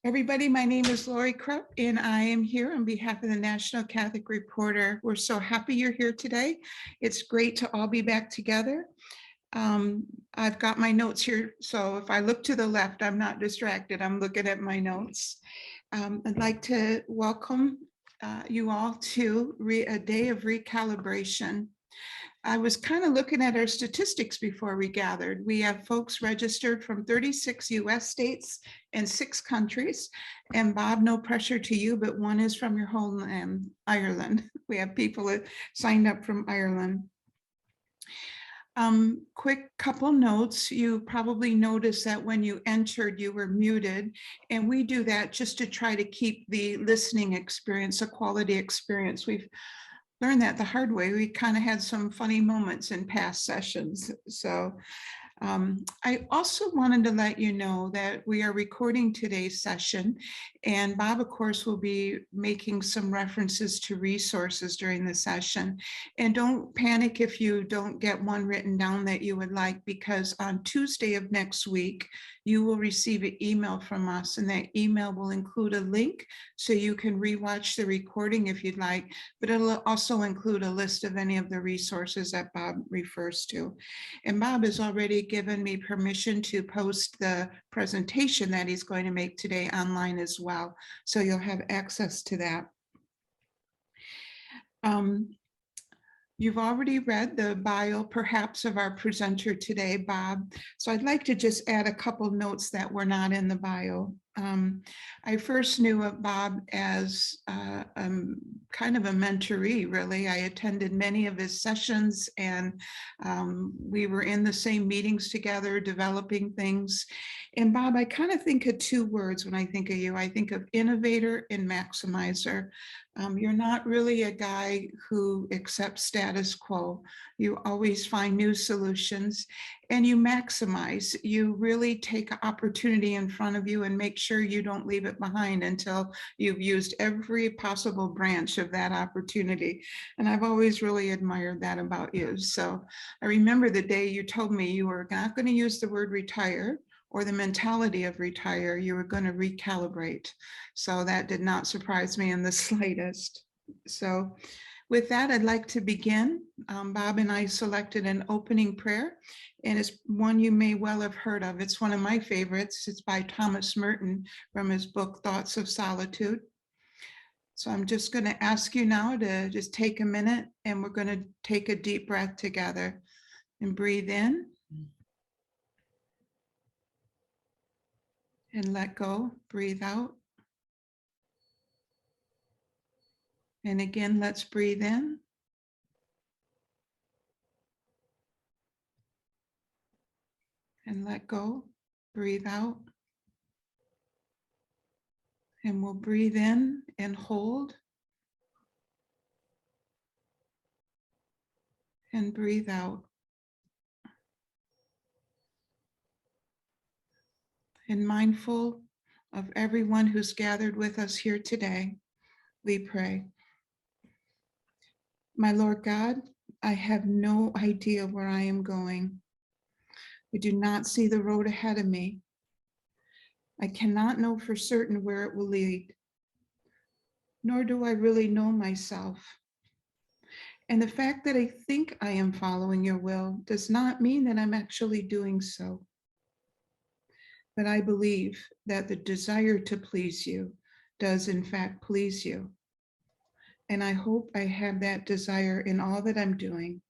Everybody, my name is Lori Krupp, and I am here on behalf of the National Catholic Reporter. We're so happy you're here today. It's great to all be back together. I've got my notes here, so if I look to the left, I'm not distracted. I'm looking at my notes. I'd like to welcome you all to a day of recalibration. I was kind of looking at our statistics before we gathered. We have folks registered from 36 US states and 6 countries. And Bob, no pressure to you, but one is from your homeland, Ireland. We have people that signed up from Ireland. Quick couple notes. You probably noticed that when you entered, you were muted. And we do that just to try to keep the listening experience a quality experience. We've learned that the hard way. We kind of had some funny moments in past sessions. So I also wanted to let you know that we are recording today's session, and Bob, of course, will be making some references to resources during the session. And don't panic if you don't get one written down that you would like, because on Tuesday of next week, you will receive an email from us, and that email will include a link so you can rewatch the recording if you'd like, but it'll also include a list of any of the resources that Bob refers to. And Bob has already given me permission to post the presentation that he's going to make today online as well. So you'll have access to that. You've already read the bio, perhaps, of our presenter today, Bob. So I'd like to just add a couple notes that were not in the bio. I first knew of Bob as kind of a mentoree, really. I attended many of his sessions, and we were in the same meetings together, developing things. And Bob, I kind of think of 2 words when I think of you. I think of innovator and maximizer. You're not really a guy who accepts status quo. You always find new solutions, and you maximize. You really take an opportunity in front of you and make sure you don't leave it behind until you've used every possible branch of that opportunity. And I've always really admired that about you. So I remember the day you told me you were not going to use the word retire or the mentality of retire, you were going to recalibrate. So that did not surprise me in the slightest. So with that, I'd like to begin. Bob and I selected an opening prayer, and it's one you may well have heard of. It's one of my favorites. It's by Thomas Merton from his book, Thoughts of Solitude. So I'm just going to ask you now to just take a minute, and we're going to take a deep breath together and breathe in. And let go, breathe out. And again, let's breathe in. And let go, breathe out. And we'll breathe in and hold. And breathe out. And mindful of everyone who's gathered with us here today, we pray. My Lord God, I have no idea where I am going. I do not see the road ahead of me. I cannot know for certain where it will lead, nor do I really know myself. And the fact that I think I am following your will does not mean that I'm actually doing so. But I believe that the desire to please you does in fact please you. And I hope I have that desire in all that I'm doing.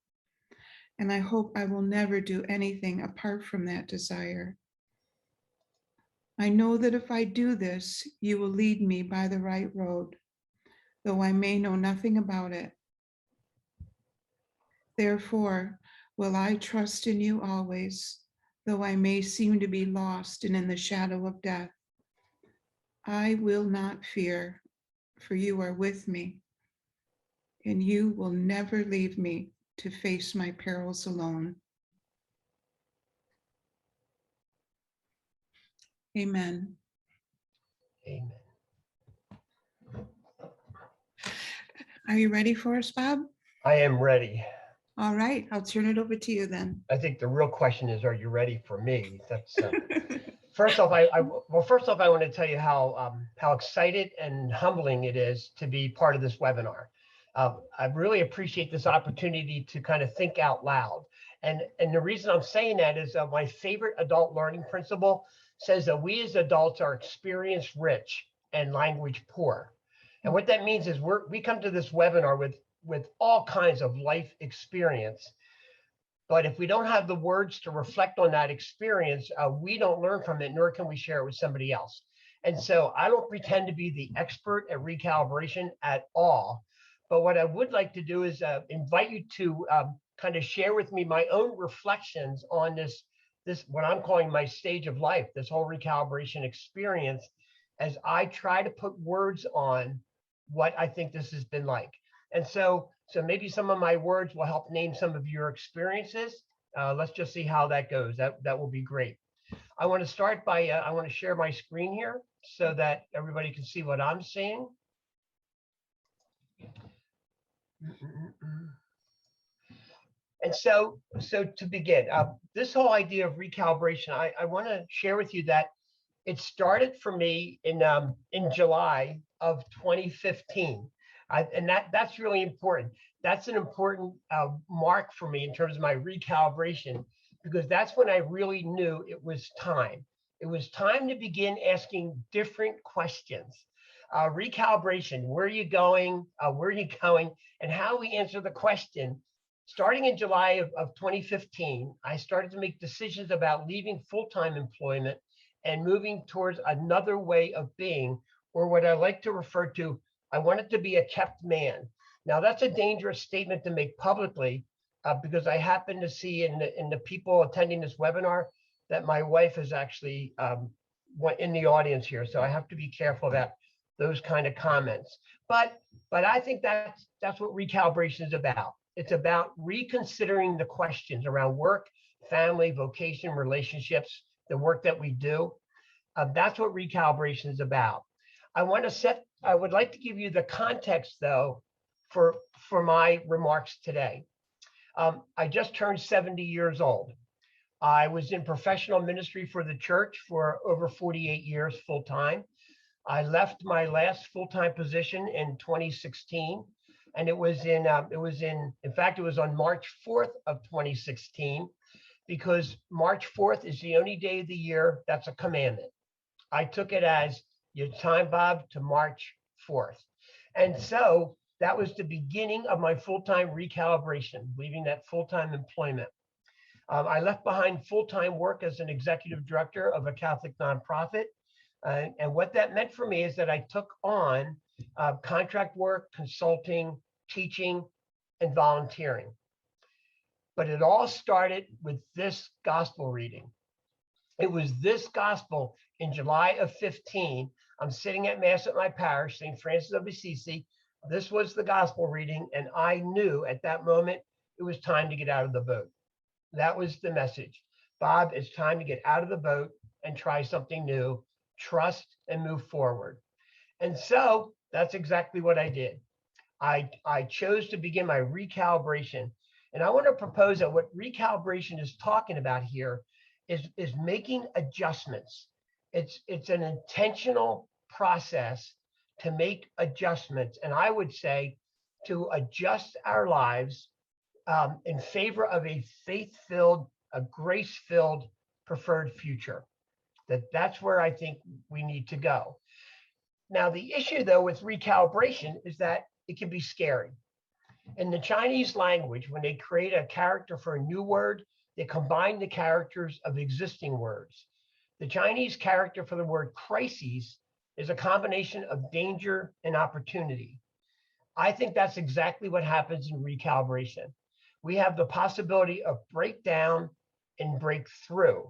And I hope I will never do anything apart from that desire. I know that if I do this, you will lead me by the right road, though I may know nothing about it. Therefore, will I trust in you always, though I may seem to be lost and in the shadow of death. I will not fear, for you are with me, and you will never leave me to face my perils alone. Amen. Amen. Are you ready for us, Bob? I am ready. All right, I'll turn it over to you then. I think the real question is, are you ready for me? That's First off, first off, I want to tell you how excited and humbling it is to be part of this webinar. I really appreciate this opportunity to kind of think out loud. And the reason I'm saying that is my favorite adult learning principle says that we as adults are experience rich and language poor. And what that means is we come to this webinar with all kinds of life experience. But if we don't have the words to reflect on that experience, we don't learn from it, nor can we share it with somebody else. And so I don't pretend to be the expert at recalibration at all. But what I would like to do is invite you to kind of share with me my own reflections on this what I'm calling my stage of life, this whole recalibration experience, as I try to put words on what I think this has been like. And so maybe some of my words will help name some of your experiences. Let's just see how that goes. That will be great. I want to start by, I want to share my screen here so that everybody can see what I'm seeing. And so to begin, this whole idea of recalibration, I want to share with you that it started for me in July of 2015. And that's really important. That's an important mark for me in terms of my recalibration, because that's when I really knew it was time. It was time to begin asking different questions. Recalibration, where are you going? Where are you going? And how we answer the question. Starting in July of 2015, I started to make decisions about leaving full-time employment and moving towards another way of being, or what I like to refer to, I wanted to be a kept man. Now, that's a dangerous statement to make publicly because I happen to see in the people attending this webinar that my wife is actually in the audience here. So I have to be careful about those kind of comments. But I think that's what recalibration is about. It's about reconsidering the questions around work, family, vocation, relationships, the work that we do. That's what recalibration is about. I would like to give you the context, though, for my remarks today. I just turned 70 years old. I was in professional ministry for the church for over 48 years full-time. I left my last full-time position in 2016, and it was on March 4th of 2016, because March 4th is the only day of the year that's a commandment. I took it as your time, Bob, to March 4th. And so that was the beginning of my full-time recalibration, leaving that full-time employment. I left behind full-time work as an executive director of a Catholic nonprofit. And what that meant for me is that I took on contract work, consulting, teaching, and volunteering. But it all started with this gospel reading. It was this gospel in July of 15. I'm sitting at Mass at my parish, St. Francis of Assisi. This was the gospel reading, and I knew at that moment it was time to get out of the boat. That was the message. Bob, it's time to get out of the boat and try something new, trust and move forward. And so that's exactly what I did. I chose to begin my recalibration. And I want to propose that what recalibration is talking about here is making adjustments. It's an intentional process to make adjustments. And I would say to adjust our lives in favor of a faith-filled, a grace-filled preferred future. That's where I think we need to go. Now, the issue, though, with recalibration is that it can be scary. In the Chinese language, when they create a character for a new word, they combine the characters of existing words. The Chinese character for the word crises is a combination of danger and opportunity. I think that's exactly what happens in recalibration. We have the possibility of breakdown and breakthrough.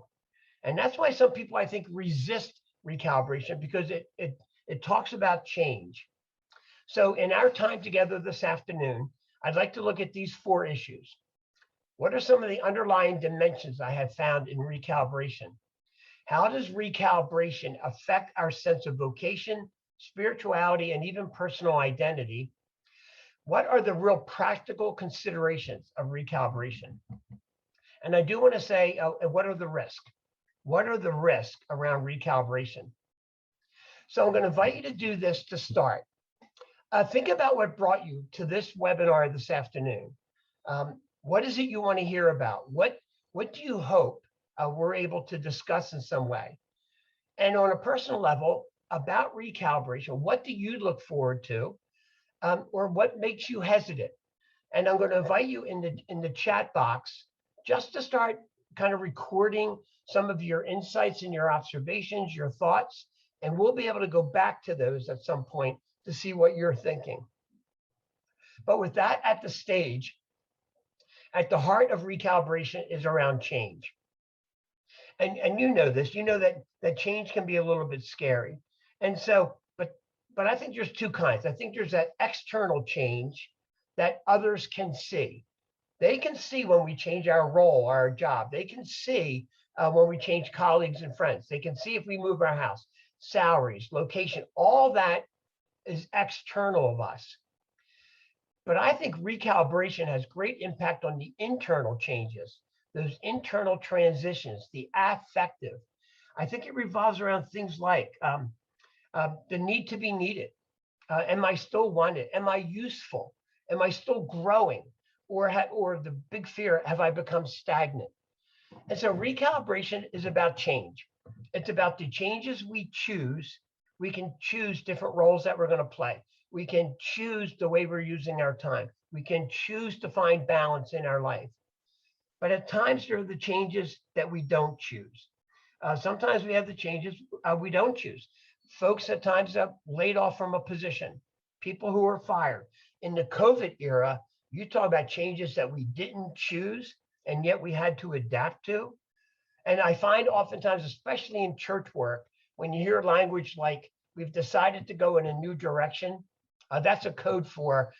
And that's why some people, I think, resist recalibration, because it talks about change. So in our time together this afternoon, I'd like to look at these 4 issues. What are some of the underlying dimensions I have found in recalibration? How does recalibration affect our sense of vocation, spirituality, and even personal identity? What are the real practical considerations of recalibration? And I do want to say, what are the risks? What are the risks around recalibration? So I'm going to invite you to do this to start. Think about what brought you to this webinar this afternoon. What is it you want to hear about? What do you hope we're able to discuss in some way? And on a personal level, about recalibration, what do you look forward to, or what makes you hesitant? And I'm going to invite you in the chat box just to start kind of recording some of your insights and your observations, your thoughts, and we'll be able to go back to those at some point to see what you're thinking. But with that at the stage, at the heart of recalibration is around change. And you know this, you know that change can be a little bit scary. And so, but I think there's two kinds. I think there's that external change that others can see. They can see when we change our role, our job. They can see when we change colleagues and friends. They can see if we move our house, salaries, location, all that is external of us. But I think recalibration has great impact on the internal changes, those internal transitions, the affective. I think it revolves around things like the need to be needed. Am I still wanted? Am I useful? Am I still growing? Or the big fear, have I become stagnant? And so recalibration is about change. It's about the changes we choose. We can choose different roles that we're going to play. We can choose the way we're using our time. We can choose to find balance in our life. But at times, there are the changes that we don't choose. Sometimes we have the changes we don't choose. Folks at times are laid off from a position, people who are fired. In the COVID era, you talk about changes that we didn't choose, and yet we had to adapt to. And I find oftentimes, especially in church work, when you hear language like, we've decided to go in a new direction, that's a code for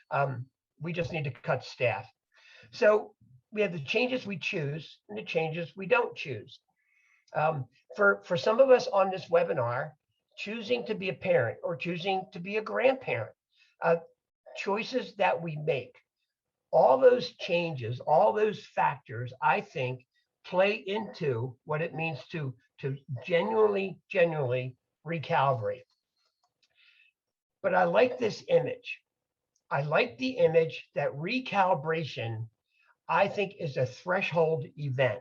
we just need to cut staff. So we have the changes we choose and the changes we don't choose. For some of us on this webinar, choosing to be a parent or choosing to be a grandparent, choices that we make, all those changes, all those factors, I think, play into what it means to genuinely recalibrate. But I like this image. I like the image that recalibration, I think, is a threshold event.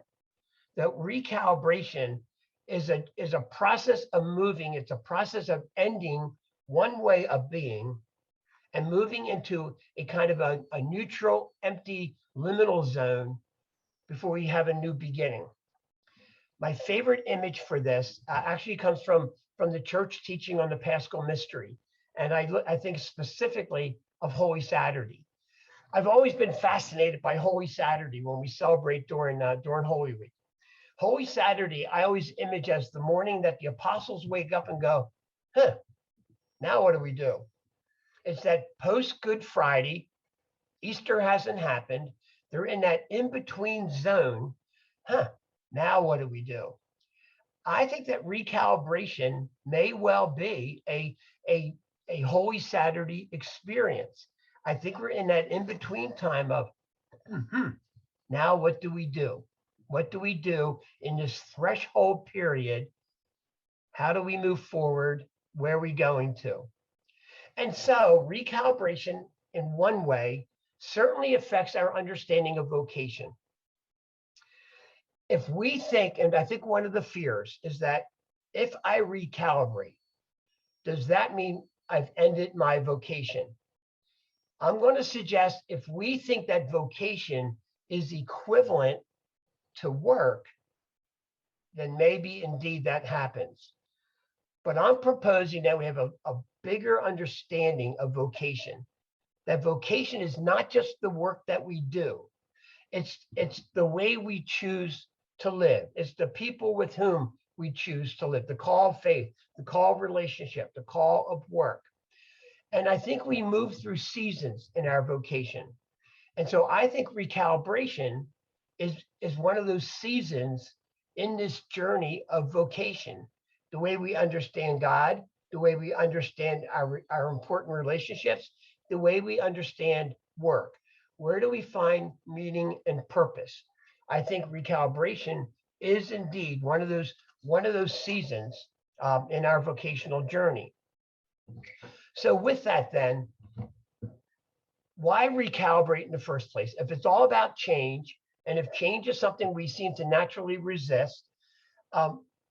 That recalibration is a process of moving. It's a process of ending one way of being and moving into a kind of a neutral, empty, liminal zone before we have a new beginning. My favorite image for this actually comes from the church teaching on the Paschal Mystery. And I think specifically of Holy Saturday. I've always been fascinated by Holy Saturday when we celebrate during Holy Week. Holy Saturday, I always image as the morning that the apostles wake up and go, now what do we do? It's that post-Good Friday, Easter hasn't happened. They're in that in-between zone. Now what do we do? I think that recalibration may well be a Holy Saturday experience. I think we're in that in-between time of, now what do we do? What do we do in this threshold period? How do we move forward? Where are we going to? And so recalibration in one way certainly affects our understanding of vocation. If we think, and I think one of the fears is that if I recalibrate, does that mean I've ended my vocation? I'm going to suggest if we think that vocation is equivalent to work, then maybe indeed that happens. But I'm proposing that we have a bigger understanding of vocation. That vocation is not just the work that we do. It's the way we choose to live. It's the people with whom we choose to live. The call of faith, the call of relationship, the call of work. And I think we move through seasons in our vocation. And so I think recalibration is one of those seasons in this journey of vocation. The way we understand God, the way we understand our important relationships, the way we understand work. Where do we find meaning and purpose? I think recalibration is indeed one of those one of those seasons in our vocational journey. So with that then, why recalibrate in the first place? If it's all about change, and if change is something we seem to naturally resist,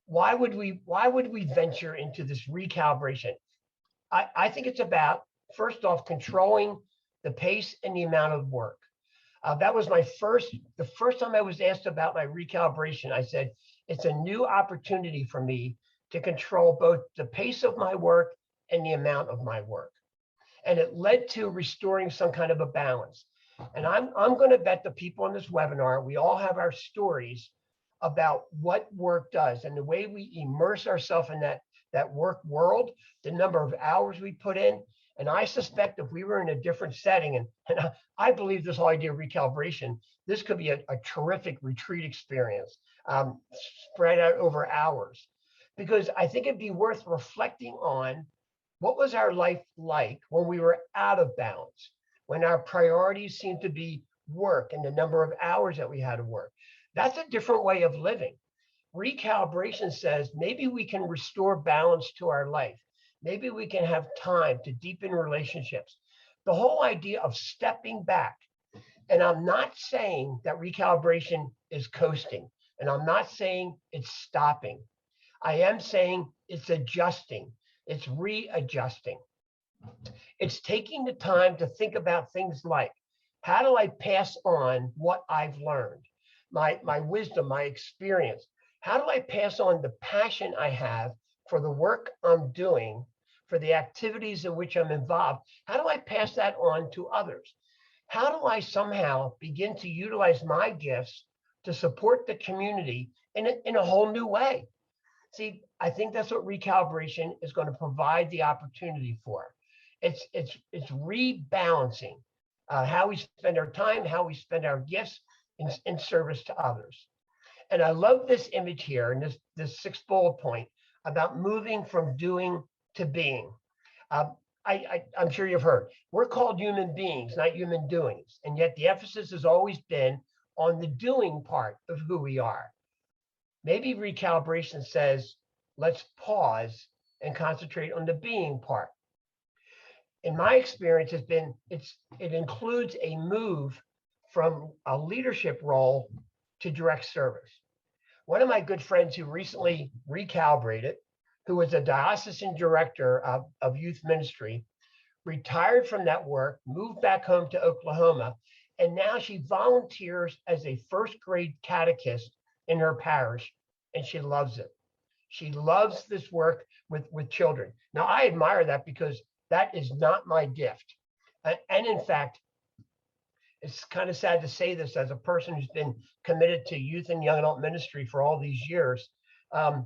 why would we venture into this recalibration? I think it's about, first off, controlling the pace and the amount of work. That was the first time I was asked about my recalibration. I said, it's a new opportunity for me to control both the pace of my work and the amount of my work. And it led to restoring some kind of a balance. And I'm going to bet the people in this webinar, we all have our stories about what work does and the way we immerse ourselves in that work world, the number of hours we put in. And I suspect if we were in a different setting, and I believe this whole idea of recalibration, this could be a terrific retreat experience spread out over hours, because I think it'd be worth reflecting on what was our life like when we were out of balance, when our priorities seemed to be work and the number of hours that we had to work. That's a different way of living. Recalibration says maybe we can restore balance to our life. Maybe we can have time to deepen relationships. The whole idea of stepping back. And I'm not saying that recalibration is coasting, and I'm not saying it's stopping. I am saying it's adjusting. It's readjusting. It's taking the time to think about things like, how do I pass on what I've learned, my wisdom, my experience? How do I pass on the passion I have for the work I'm doing, for the activities in which I'm involved? How do I pass that on to others? How do I somehow begin to utilize my gifts to support the community in a whole new way? See, I think that's what recalibration is going to provide the opportunity for. It's rebalancing how we spend our time, how we spend our gifts in service to others. And I love this image here, and this sixth bullet point about moving from doing to being. I'm sure you've heard, we're called human beings, not human doings. And yet the emphasis has always been on the doing part of who we are. Maybe recalibration says, let's pause and concentrate on the being part. In my experience, it includes a move from a leadership role to direct service. One of my good friends who recently recalibrated, who was a diocesan director of youth ministry, retired from that work, moved back home to Oklahoma, and now she volunteers as a first grade catechist in her parish, and she loves it. She loves this work with children. Now, I admire that because that is not my gift. And in fact, it's kind of sad to say this as a person who's been committed to youth and young adult ministry for all these years. I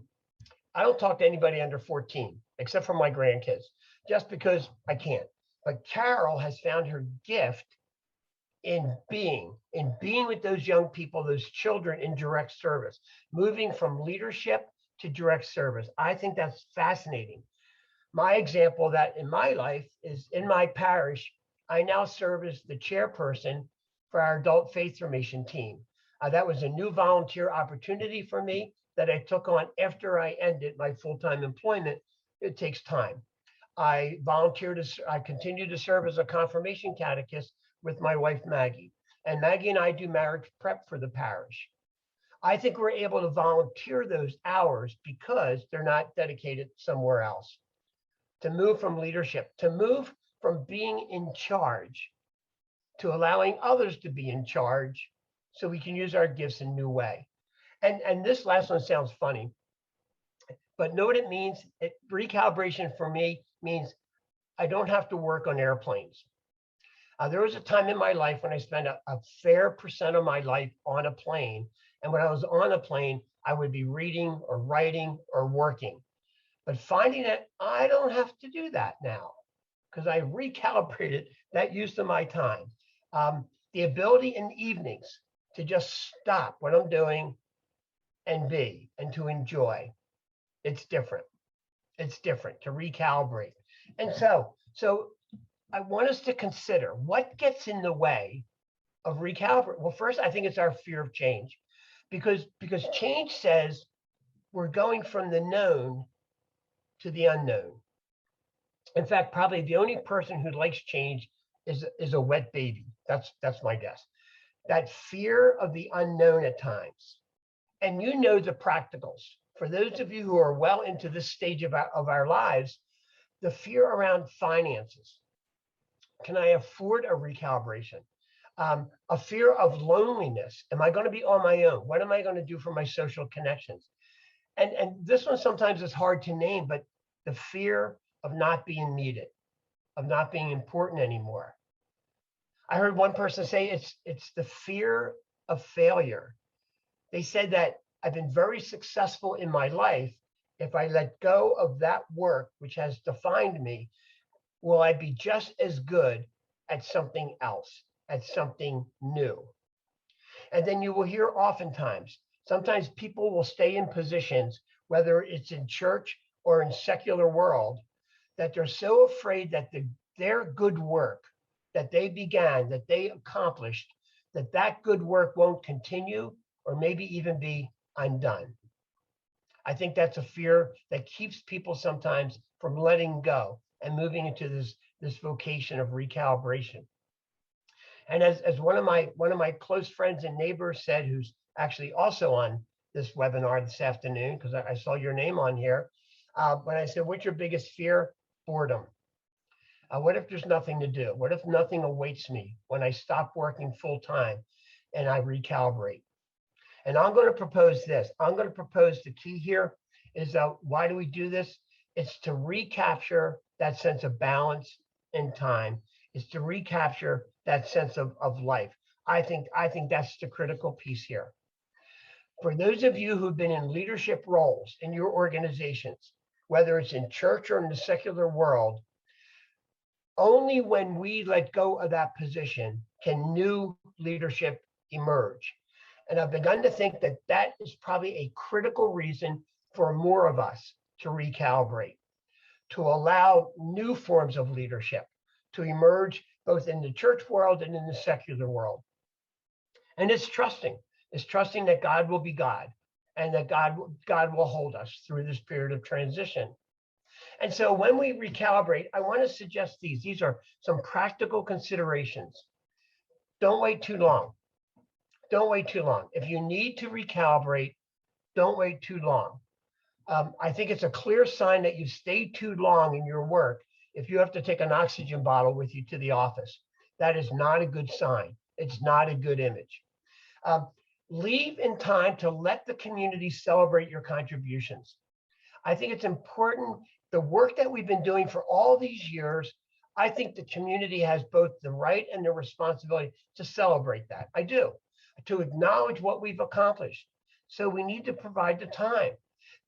don't talk to anybody under 14, except for my grandkids, just because I can't. But Carol has found her gift in being with those young people, those children in direct service, moving from leadership to direct service. I think that's fascinating. My example of that in my life is in my parish, I now serve as the chairperson for our adult faith formation team. That was a new volunteer opportunity for me that I took on after I ended my full-time employment. It takes time. I continue to serve as a confirmation catechist with my wife, Maggie. And Maggie and I do marriage prep for the parish. I think we're able to volunteer those hours because they're not dedicated somewhere else. To move from leadership, to move from being in charge to allowing others to be in charge so we can use our gifts in a new way. And this last one sounds funny, but know what it means? Recalibration for me means I don't have to work on airplanes. There was a time in my life when I spent a fair percent of my life on a plane. And when I was on a plane, I would be reading or writing or working. But finding that I don't have to do that now because I recalibrated that use of my time. The ability in the evenings to just stop what I'm doing and be and to enjoy. It's different. It's different to recalibrate. And so I want us to consider what gets in the way of recalibrate. Well, first, I think it's our fear of change because change says we're going from the known to the unknown. In fact, probably the only person who likes change is a wet baby. That's my guess. That fear of the unknown at times. And you know the practicals. For those of you who are well into this stage of our lives, the fear around finances. Can I afford a recalibration? A fear of loneliness. Am I going to be on my own? What am I going to do for my social connections? And this one sometimes is hard to name, but the fear of not being needed, of not being important anymore. I heard one person say it's the fear of failure. They said that I've been very successful in my life. If I let go of that work, which has defined me, will I be just as good at something else, at something new? And then you will hear oftentimes, sometimes people will stay in positions, whether it's in church or in secular world, that they're so afraid that their good work that they began, that they accomplished, that good work won't continue or maybe even be undone. I think that's a fear that keeps people sometimes from letting go and moving into this vocation of recalibration. And as one of my close friends and neighbors said, who's actually also on this webinar this afternoon, because I saw your name on here, when I said, what's your biggest fear? Boredom. What if there's nothing to do? What if nothing awaits me when I stop working full time and I recalibrate? And I'm going to propose this. I'm going to propose the key here is why do we do this? It's to recapture that sense of balance in time. It's to recapture that sense of life. I think that's the critical piece here. For those of you who've been in leadership roles in your organizations, whether it's in church or in the secular world, only when we let go of that position can new leadership emerge. And I've begun to think that that is probably a critical reason for more of us to recalibrate, to allow new forms of leadership to emerge both in the church world and in the secular world. And it's trusting that God will be God and that God will hold us through this period of transition. And so when we recalibrate, I want to suggest these. These are some practical considerations. Don't wait too long. Don't wait too long. If you need to recalibrate, don't wait too long. I think it's a clear sign that you've stayed too long in your work if you have to take an oxygen bottle with you to the office. That is not a good sign. It's not a good image. Leave in time to let the community celebrate your contributions. I think it's important, the work that we've been doing for all these years, I think the community has both the right and the responsibility to celebrate that. I do, to acknowledge what we've accomplished. So we need to provide the time,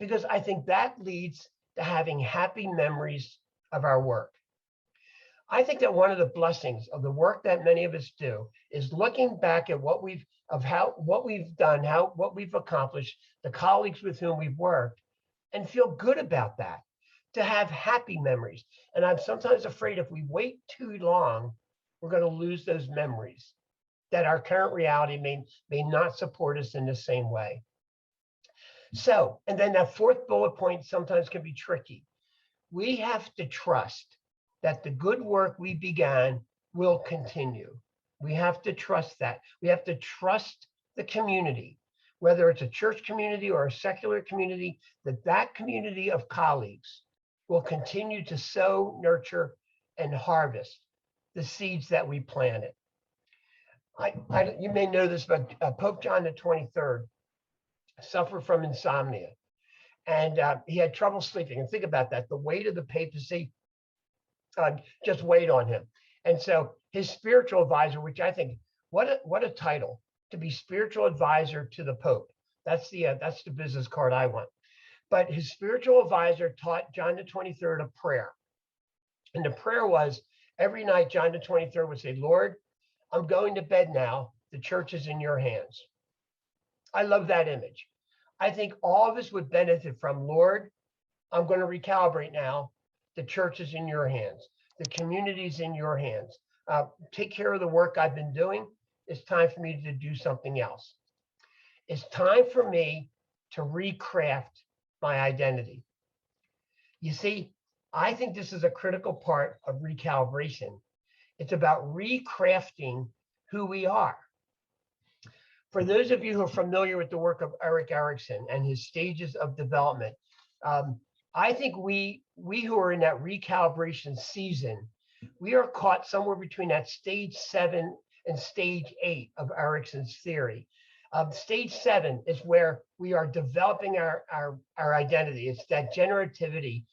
because I think that leads to having happy memories of our work. I think that one of the blessings of the work that many of us do is looking back at what we've done, what we've accomplished, the colleagues with whom we've worked, and feel good about that, to have happy memories. And I'm sometimes afraid if we wait too long, we're going to lose those memories, that our current reality may not support us in the same way. So, and then that fourth bullet point sometimes can be tricky. We have to trust that the good work we began will continue. We have to trust that. We have to trust the community, whether it's a church community or a secular community, that community of colleagues will continue to sow, nurture, and harvest the seeds that we planted. You may know this, but Pope John the 23rd suffered from insomnia, and he had trouble sleeping. And think about that, the weight of the papacy just weighed on him. And so his spiritual advisor, which I think, what a title, to be spiritual advisor to the Pope. That's the business card I want. But his spiritual advisor taught John the 23rd a prayer. And the prayer was, every night John the 23rd would say, Lord, I'm going to bed now. The church is in your hands. I love that image. I think all of us would benefit from, Lord, I'm going to recalibrate now. The church is in your hands. The community is in your hands. Take care of the work I've been doing. It's time for me to do something else. It's time for me to recraft my identity. You see, I think this is a critical part of recalibration. It's about recrafting who we are. For those of you who are familiar with the work of Erik Erikson and his stages of development, I think we who are in that recalibration season, we are caught somewhere between that stage 7 and stage 8 of Erikson's theory. Stage 7 is where we are developing our identity. It's that generativity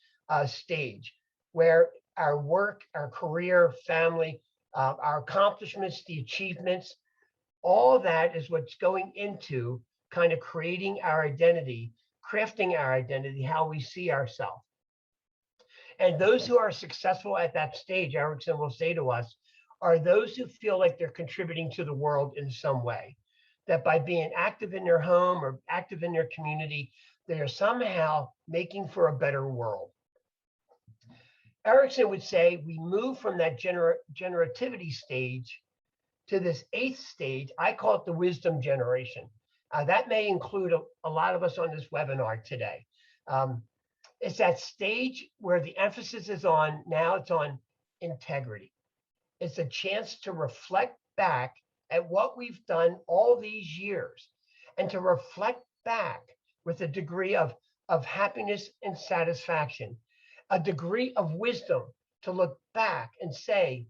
stage where our work, our career, family, our accomplishments, the achievements, all that is what's going into kind of creating our identity, crafting our identity, how we see ourselves. And those who are successful at that stage, Erikson will say to us, are those who feel like they're contributing to the world in some way. That by being active in their home or active in their community, they are somehow making for a better world. Erikson would say we move from that generativity stage to this 8th stage. I call it the wisdom generation. That may include a lot of us on this webinar today. It's that stage where the emphasis is on, now it's on integrity. It's a chance to reflect back at what we've done all these years and to reflect back with a degree of happiness and satisfaction, a degree of wisdom to look back and say,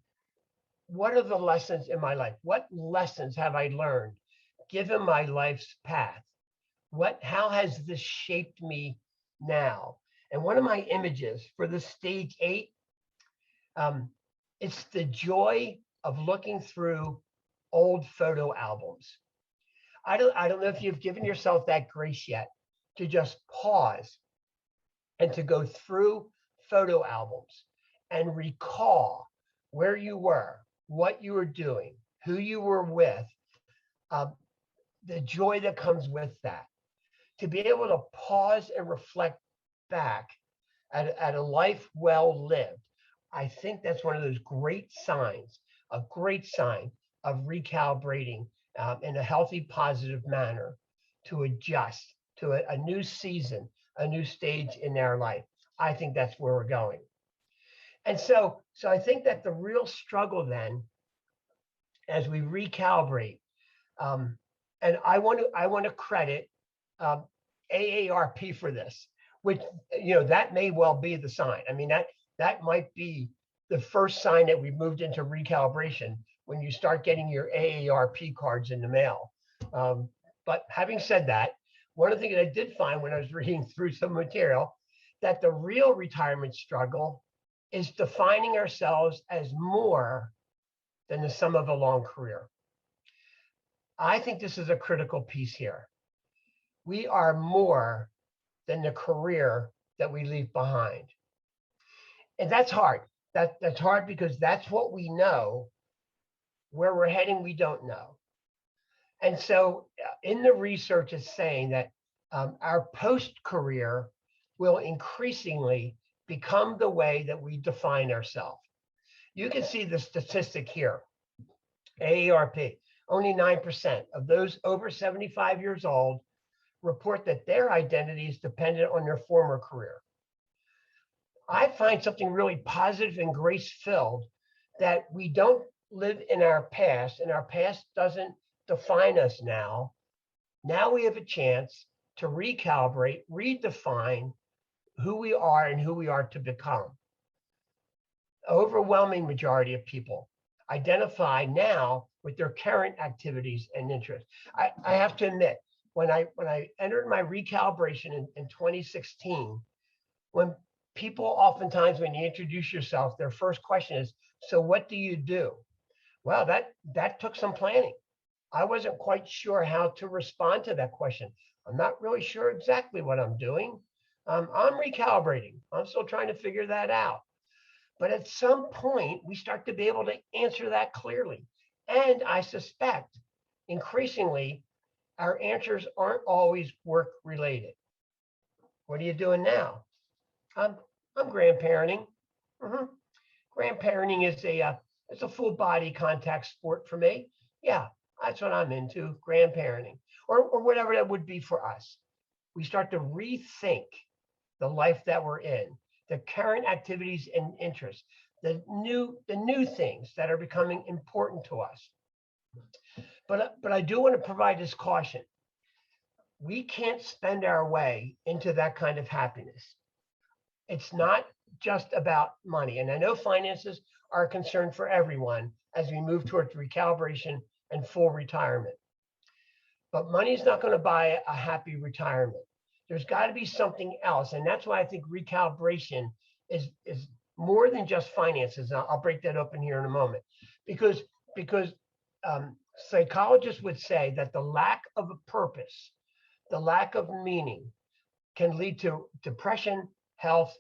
what are the lessons in my life? What lessons have I learned given my life's path? How has this shaped me now? And one of my images for the stage 8, it's the joy of looking through old photo albums. I don't know if you've given yourself that grace yet to just pause and to go through photo albums and recall where you were, what you were doing, who you were with, the joy that comes with that. To be able to pause and reflect back at a life well lived, I think that's one of those great signs, a great sign of recalibrating in a healthy, positive manner to adjust to a new season, a new stage in our life. I think that's where we're going. And so I think that the real struggle then, as we recalibrate, and I want to credit AARP for this, which, that may well be the sign. I mean, that might be the first sign that we've moved into recalibration, when you start getting your AARP cards in the mail. But having said that, one of the things I did find when I was reading through some material, that the real retirement struggle is defining ourselves as more than the sum of a long career. I think this is a critical piece here. We are more than the career that we leave behind. And that's hard. That's hard because that's what we know. Where we're heading, we don't know. And so in the research, it's saying that our post-career will increasingly become the way that we define ourselves. You can see the statistic here. AARP, only 9% of those over 75 years old report that their identity is dependent on their former career. I find something really positive and grace-filled that we don't live in our past, and our past doesn't define us now. Now we have a chance to recalibrate, redefine who we are and who we are to become. Overwhelming majority of people identify now with their current activities and interests. I have to admit, when I entered my recalibration in 2016, when people oftentimes, when you introduce yourself, their first question is, so what do you do? Well, that took some planning. I wasn't quite sure how to respond to that question. I'm not really sure exactly what I'm doing. I'm recalibrating. I'm still trying to figure that out. But at some point, we start to be able to answer that clearly. And I suspect, increasingly, our answers aren't always work related. What are you doing now? I'm grandparenting. Grandparenting is it's a full body contact sport for me. Yeah, that's what I'm into, grandparenting, or whatever that would be for us. we start to rethink the life that we're in, the current activities and interests, the new things that are becoming important to us. But I do want to provide this caution. We can't spend our way into that kind of happiness. It's not just about money. And I know finances are a concern for everyone as we move towards recalibration and full retirement. But money is not going to buy a happy retirement. There's got to be something else. And that's why I think recalibration is more than just finances. I'll break that open here in a moment. Because psychologists would say that the lack of a purpose, the lack of meaning can lead to depression, health,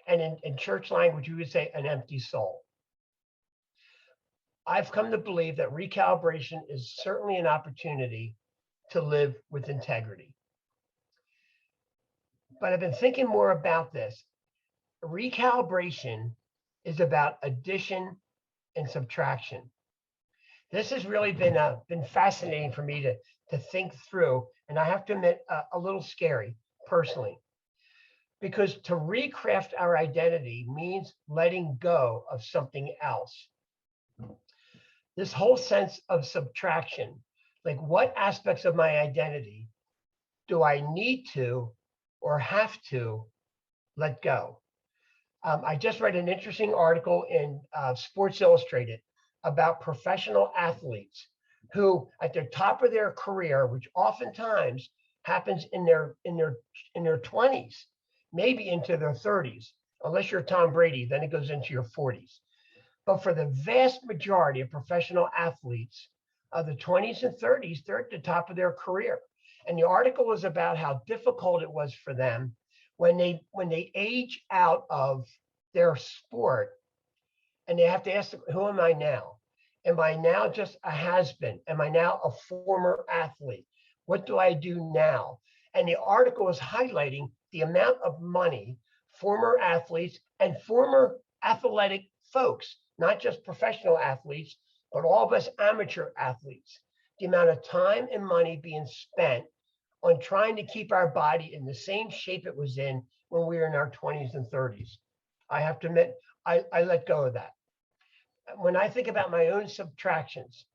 and in church language, we would say an empty soul. I've come to believe that recalibration is certainly an opportunity to live with integrity. But I've been thinking more about this. Recalibration is about addition and subtraction. This has really been fascinating for me to think through, and I have to admit, a little scary personally, because to recraft our identity means letting go of something else. This whole sense of subtraction, like what aspects of my identity do I need to or have to let go? I just read an interesting article in Sports Illustrated about professional athletes who, at the top of their career, which oftentimes happens in their 20s, maybe into their 30s, unless you're Tom Brady, then it goes into your 40s. But for the vast majority of professional athletes, the 20s and 30s, they're at the top of their career. And the article was about how difficult it was for them when they age out of their sport and they have to ask, who am I now? Am I now just a has-been? Am I now a former athlete? What do I do now? And the article was highlighting the amount of money former athletes and former athletic folks, not just professional athletes, but all of us amateur athletes, the amount of time and money being spent on trying to keep our body in the same shape it was in when we were in our 20s and 30s. I have to admit, I let go of that. When I think about my own subtractions,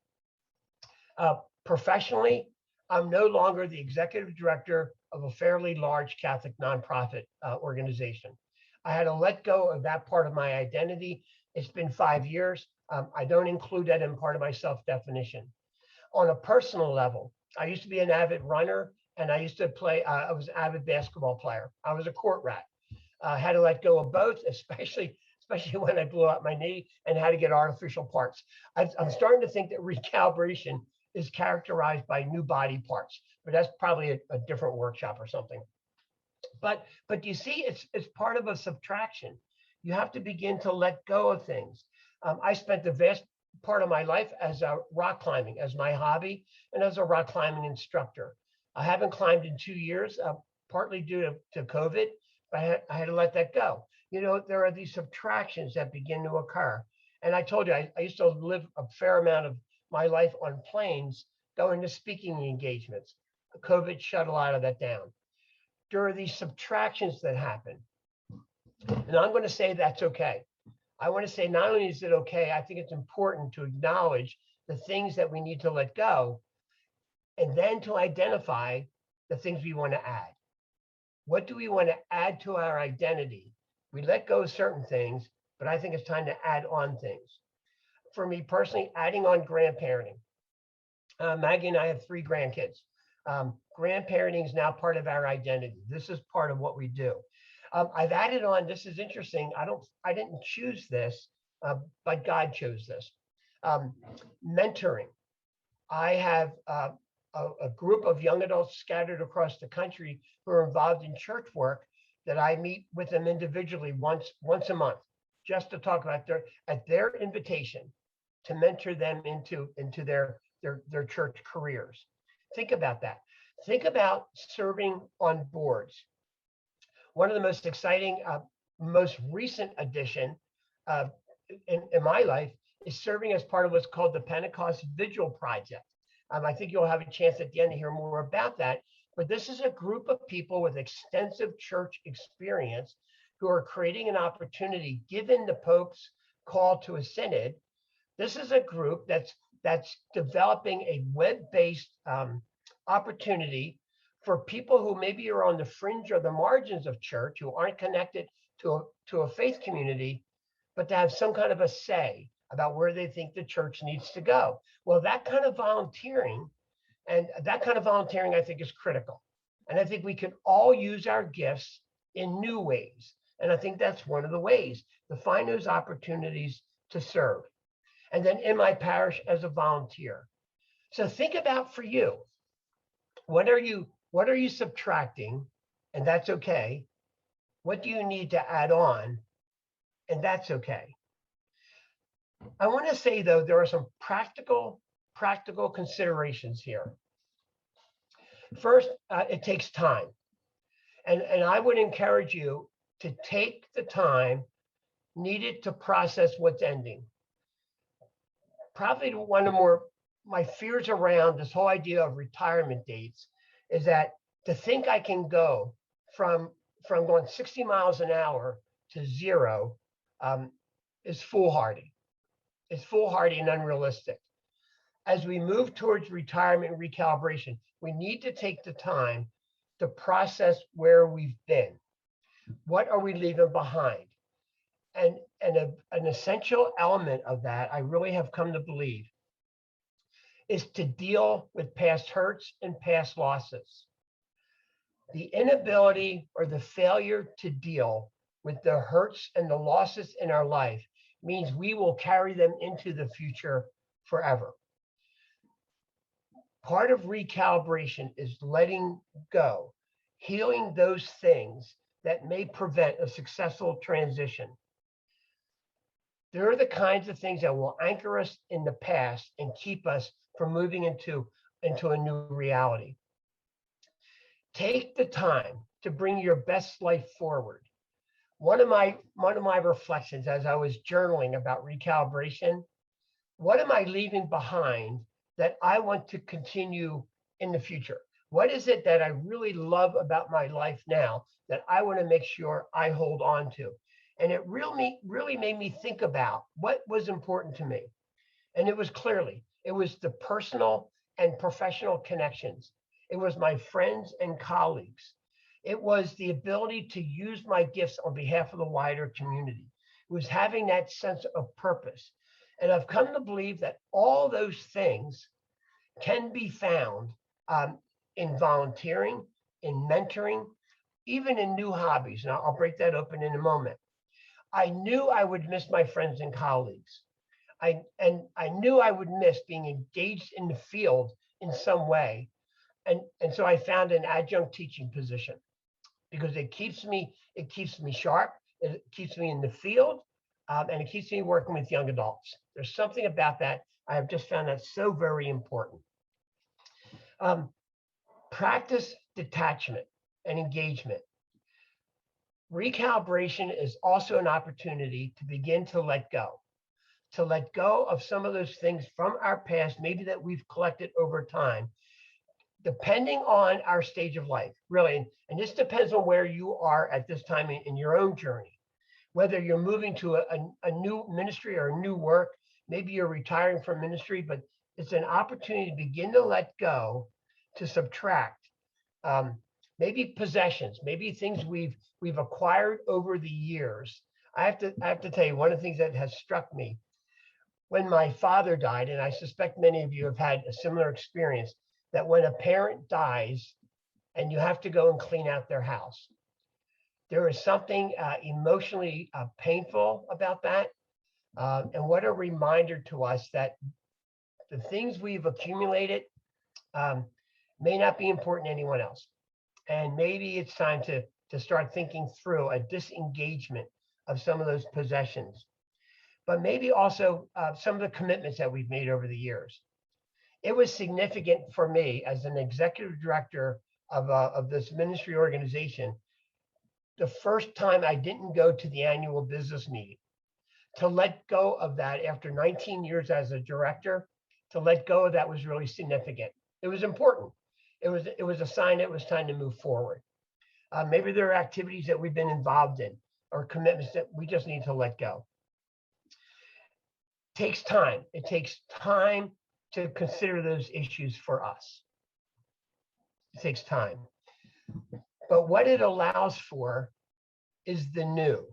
professionally, I'm no longer the executive director of a fairly large Catholic nonprofit organization. I had to let go of that part of my identity. It's been 5 years. I don't include that in part of my self-definition. On a personal level, I used to be an avid runner, and I used to play, I was an avid basketball player. I was a court rat. I had to let go of both, especially when I blew out my knee and had to get artificial parts. I'm starting to think that recalibration is characterized by new body parts, but that's probably a different workshop or something. But you see, it's part of a subtraction. You have to begin to let go of things. I spent the vast part of my life as a rock climbing, as my hobby, and as a rock climbing instructor. I haven't climbed in 2 years, partly due to COVID, but I had to let that go. You know, there are these subtractions that begin to occur. And I told you, I used to live a fair amount of my life on planes, going to speaking engagements. COVID shut a lot of that down. There are these subtractions that happen. And I'm going to say that's okay. I want to say not only is it okay, I think it's important to acknowledge the things that we need to let go, and then to identify the things we want to add. What do we want to add to our identity? We let go of certain things, but I think it's time to add on things. For me personally, adding on grandparenting. Maggie and I have 3 grandkids. Grandparenting is now part of our identity. This is part of what we do. I've added on, this is interesting. I didn't choose this, but God chose this. Mentoring. I have a group of young adults scattered across the country who are involved in church work that I meet with them individually once a month, just to talk about their invitation to mentor them into their church careers. Think about that. Think about serving on boards. One of the most exciting, most recent addition in my life is serving as part of what's called the Pentecost Vigil project. I think you'll have a chance at the end to hear more about that, but this is a group of people with extensive church experience who are creating an opportunity, given the Pope's call to a synod. This is a group that's developing a web-based opportunity for people who maybe are on the fringe or the margins of church, who aren't connected to a faith community, but to have some kind of a say about where they think the church needs to go. Well, that kind of volunteering, I think is critical. And I think we can all use our gifts in new ways. And I think that's one of the ways to find those opportunities to serve. And then in my parish as a volunteer. So think about, for you, what are you subtracting? And that's okay. What do you need to add on? And that's okay. I want to say, though, there are some practical considerations here. First, it takes time. And I would encourage you to take the time needed to process what's ending. Probably one of my fears around this whole idea of retirement dates is that to think I can go from going 60 miles an hour to zero is foolhardy. It's foolhardy and unrealistic. As we move towards retirement and recalibration, we need to take the time to process where we've been. What are we leaving behind? And an essential element of that, I really have come to believe, is to deal with past hurts and past losses. The inability or the failure to deal with the hurts and the losses in our life means we will carry them into the future forever. Part of recalibration is letting go, healing those things that may prevent a successful transition. There are the kinds of things that will anchor us in the past and keep us from moving into a new reality. Take the time to bring your best life forward. One of my reflections as I was journaling about recalibration, what am I leaving behind that I want to continue in the future? What is it that I really love about my life now that I want to make sure I hold on to? And it really made me think about what was important to me. And it was the personal and professional connections. It was my friends and colleagues. It was the ability to use my gifts on behalf of the wider community. It was having that sense of purpose. And I've come to believe that all those things can be found in volunteering, in mentoring, even in new hobbies. And I'll break that open in a moment. I knew I would miss my friends and colleagues. I knew I would miss being engaged in the field in some way. And so I found an adjunct teaching position because it keeps me sharp, it keeps me in the field, and it keeps me working with young adults. There's something about that. I have just found that so very important. Practice detachment and engagement. Recalibration is also an opportunity to begin to let go of some of those things from our past, maybe that we've collected over time, depending on our stage of life, really. And this depends on where you are at this time in your own journey, whether you're moving to a new ministry or a new work, maybe you're retiring from ministry, but it's an opportunity to begin to let go, to subtract, maybe possessions, maybe things we've acquired over the years. I have to tell you, one of the things that has struck me when my father died, and I suspect many of you have had a similar experience, that when a parent dies and you have to go and clean out their house, there is something emotionally painful about that. And what a reminder to us that the things we've accumulated may not be important to anyone else. And maybe it's time to start thinking through a disengagement of some of those possessions, but maybe also some of the commitments that we've made over the years. It was significant for me as an executive director of this ministry organization, the first time I didn't go to the annual business meeting, to let go of that after 19 years as a director, to let go of that was really significant. It was important. It was a sign that it was time to move forward. Maybe there are activities that we've been involved in or commitments that we just need to let go. Takes time. It takes time to consider those issues for us. It takes time. But what it allows for is the new.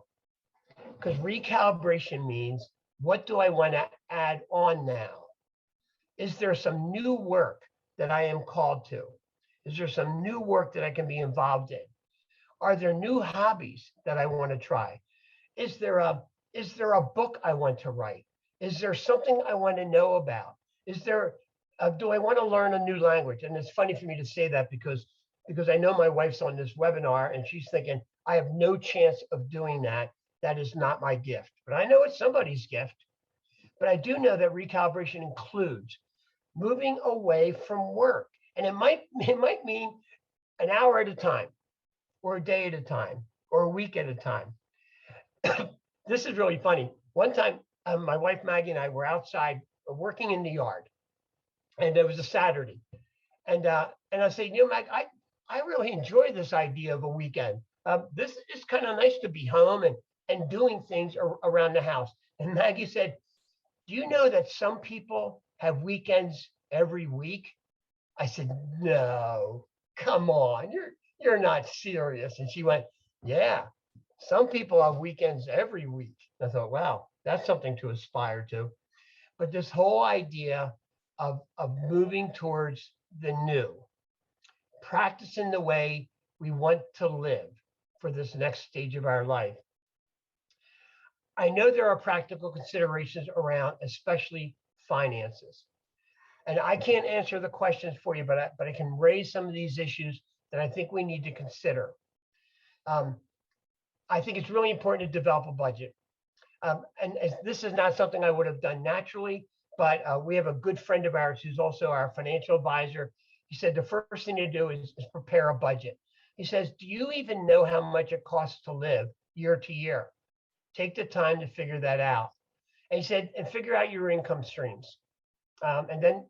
Because recalibration means, what do I want to add on now? Is there some new work that I am called to? Is there some new work that I can be involved in? Are there new hobbies that I want to try? Is there a book I want to write? Is there something I want to know about? Is there, do I want to learn a new language? And it's funny for me to say that because I know my wife's on this webinar and she's thinking, I have no chance of doing that. That is not my gift. But I know it's somebody's gift. But I do know that recalibration includes moving away from work. And it might mean an hour at a time, or a day at a time, or a week at a time. This is really funny. One time, my wife Maggie and I were outside working in the yard, and it was a Saturday. And I said, you know, Mag, I really enjoy this idea of a weekend. This is kind of nice to be home and doing things around the house. And Maggie said, do you know that some people have weekends every week? I said, no, come on, you're not serious. And she went, yeah, some people have weekends every week. I thought, wow, that's something to aspire to. But this whole idea of moving towards the new, practicing the way we want to live for this next stage of our life. I know there are practical considerations around, especially finances. And I can't answer the questions for you, but I can raise some of these issues that I think we need to consider. I think it's really important to develop a budget. And this is not something I would have done naturally, but we have a good friend of ours who's also our financial advisor. He said the first thing to do is prepare a budget. He says, do you even know how much it costs to live year to year? Take the time to figure that out. And he said, and figure out your income streams. And then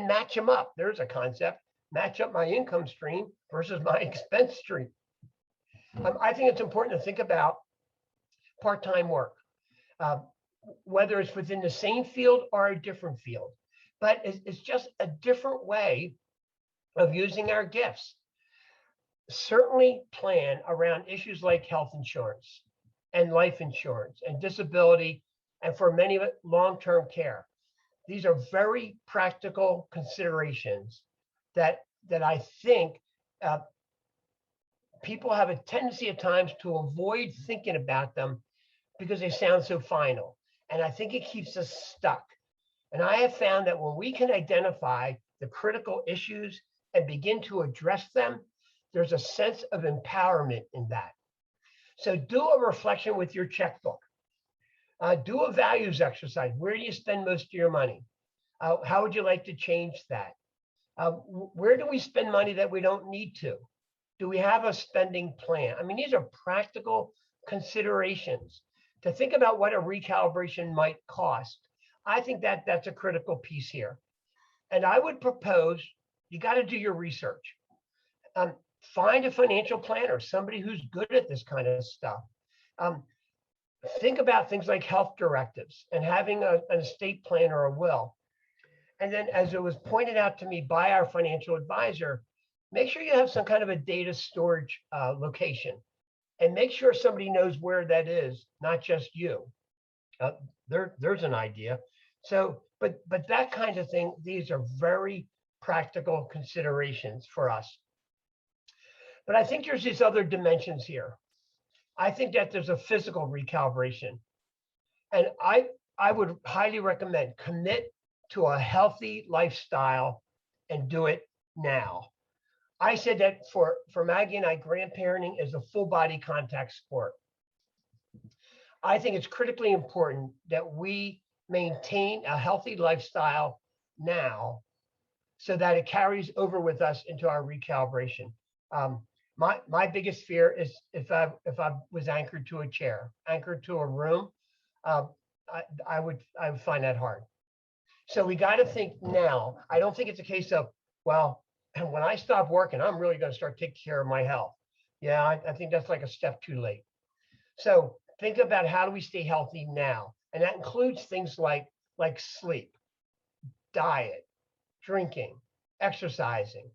match them up. There's a concept. Match up my income stream versus my expense stream. I think it's important to think about part-time work, whether it's within the same field or a different field. But it's just a different way of using our gifts. Certainly plan around issues like health insurance and life insurance and disability, and for many of it, long-term care. These are very practical considerations that I think people have a tendency at times to avoid thinking about them because they sound so final. And I think it keeps us stuck. And I have found that when we can identify the critical issues and begin to address them, there's a sense of empowerment in that. So do a reflection with your checkbook. Do a values exercise. Where do you spend most of your money? How would you like to change that? Where do we spend money that we don't need to? Do we have a spending plan? I mean, these are practical considerations to think about what a recalibration might cost. I think that that's a critical piece here. And I would propose, you got to do your research. Find a financial planner, somebody who's good at this kind of stuff. Think about things like health directives and having an estate plan or a will. And then, as it was pointed out to me by our financial advisor, make sure you have some kind of a data storage location, and make sure somebody knows where that is, not just you. There's an idea. So, but that kind of thing, these are very practical considerations for us. But I think there's these other dimensions here. I think that there's a physical recalibration. And I would highly recommend commit to a healthy lifestyle and do it now. I said that for Maggie and I, grandparenting is a full body contact sport. I think it's critically important that we maintain a healthy lifestyle now so that it carries over with us into our recalibration. My biggest fear is if I was anchored to a chair, anchored to a room, I would find that hard. So we got to think now. I don't think it's a case of, well, And when I stop working, I'm really going to start taking care of my health. Yeah, I think that's like a step too late. So think about how do we stay healthy now? And that includes things like sleep, diet, drinking, exercising.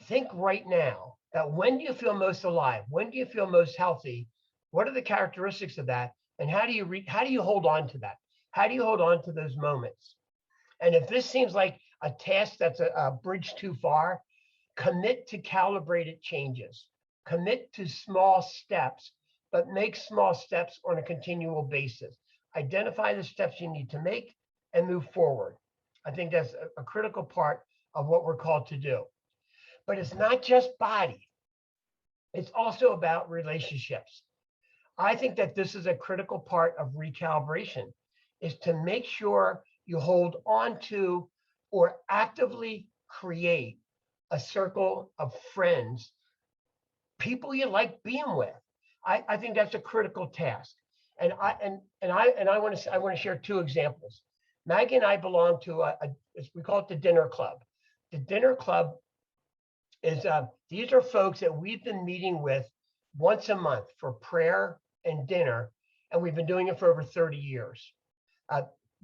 Think right now that when do you feel most alive? When do you feel most healthy? What are the characteristics of that? And how do you hold on to that? How do you hold on to those moments? And if this seems like a task that's a bridge too far, commit to calibrated changes. Commit to small steps, but make small steps on a continual basis. Identify the steps you need to make and move forward. I think that's a critical part of what we're called to do. But it's not just body. It's also about relationships. I think that this is a critical part of recalibration, is to make sure you hold on to or actively create a circle of friends, people you like being with. I think that's a critical task. And I want to share two examples. Maggie and I belong to we call it the dinner club. The dinner club is these are folks that we've been meeting with once a month for prayer and dinner, and we've been doing it for over 30 years.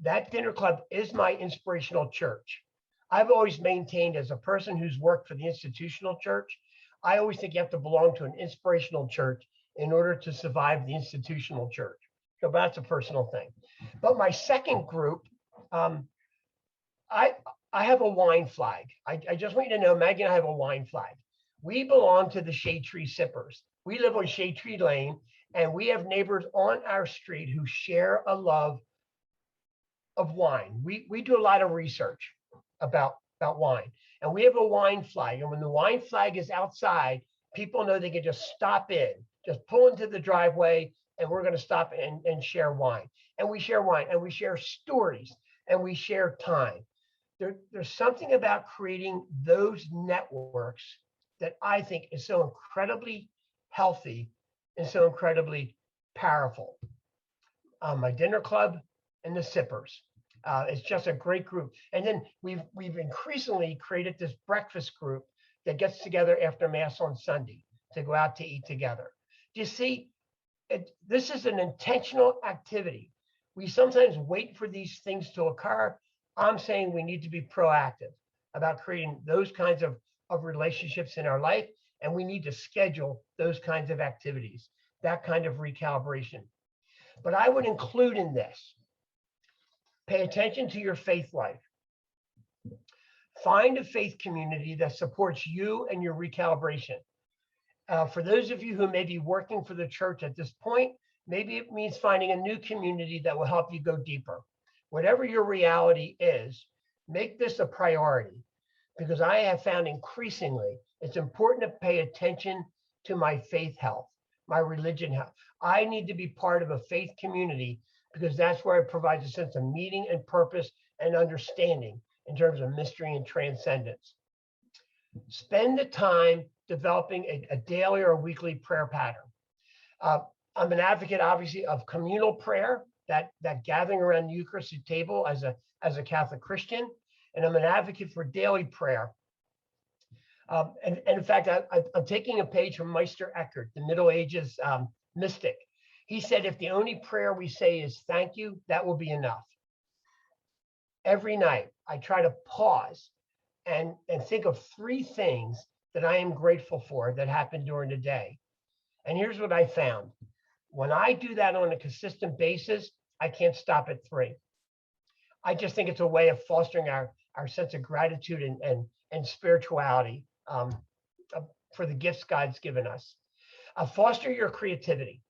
That dinner club is my inspirational church. I've always maintained, as a person who's worked for the institutional church, I always think you have to belong to an inspirational church in order to survive the institutional church. So that's a personal thing. But my second group, I have a wine flag. I just want you to know, Maggie and I have a wine flag. We belong to the Shade Tree Sippers. We live on Shade Tree Lane, and we have neighbors on our street who share a love of wine. We do a lot of research about wine, and we have a wine flag. And when the wine flag is outside, people know they can just stop in, just pull into the driveway, and we're going to stop and share wine. And we share wine, and we share stories, and we share time. There's something about creating those networks that I think is so incredibly healthy and so incredibly powerful. My dinner club and the Sippers. It's just a great group. And then we've increasingly created this breakfast group that gets together after Mass on Sunday to go out to eat together. Do you see? This is an intentional activity. We sometimes wait for these things to occur. I'm saying we need to be proactive about creating those kinds of relationships in our life, and we need to schedule those kinds of activities, that kind of recalibration. But I would include in this, pay attention to your faith life. Find a faith community that supports you and your recalibration. For those of you who may be working for the church at this point, maybe it means finding a new community that will help you go deeper. Whatever your reality is, make this a priority, because I have found increasingly it's important to pay attention to my faith health, my religion health. I need to be part of a faith community because that's where it provides a sense of meaning and purpose and understanding in terms of mystery and transcendence. Spend the time developing a daily or a weekly prayer pattern. I'm an advocate, obviously, of communal prayer, that gathering around the Eucharistic table as a Catholic Christian, and I'm an advocate for daily prayer. And in fact, I'm taking a page from Meister Eckhart, the Middle Ages mystic. He said, if the only prayer we say is thank you, that will be enough. Every night, I try to pause and think of 3 things that I am grateful for that happened during the day. And here's what I found. When I do that on a consistent basis, I can't stop at 3. I just think it's a way of fostering our sense of gratitude and spirituality for the gifts God's given us. Foster your creativity.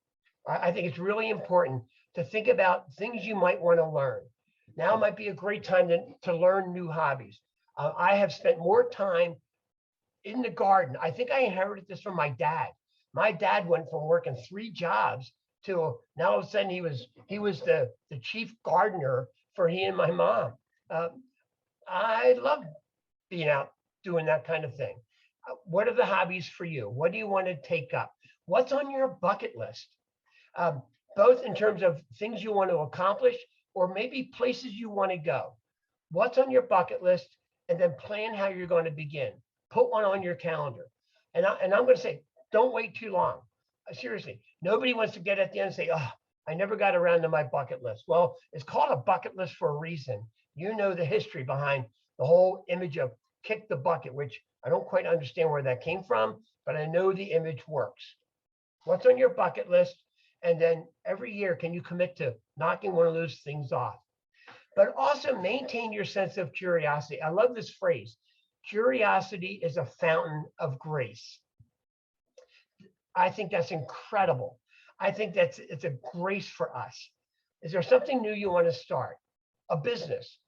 I think it's really important to think about things you might want to learn. Now might be a great time to learn new hobbies. I have spent more time in the garden. I think I inherited this from my dad. My dad went from working 3 jobs to now all of a sudden he was the chief gardener for he and my mom. I love being out doing that kind of thing. What are the hobbies for you? What do you want to take up? What's on your bucket list? Both in terms of things you want to accomplish or maybe places you want to go. What's on your bucket list? And then plan how you're going to begin. put one on your calendar. And I'm going to say, don't wait too long. Seriously, nobody wants to get at the end and say, oh, I never got around to my bucket list. Well, it's called a bucket list for a reason. You know the history behind the whole image of kick the bucket, which I don't quite understand where that came from, but I know the image works. What's on your bucket list? And then every year, can you commit to knocking one of those things off? But also maintain your sense of curiosity. I love this phrase. Curiosity is a fountain of grace. I think that's incredible. I think it's a grace for us. Is there something new you want to start? A business,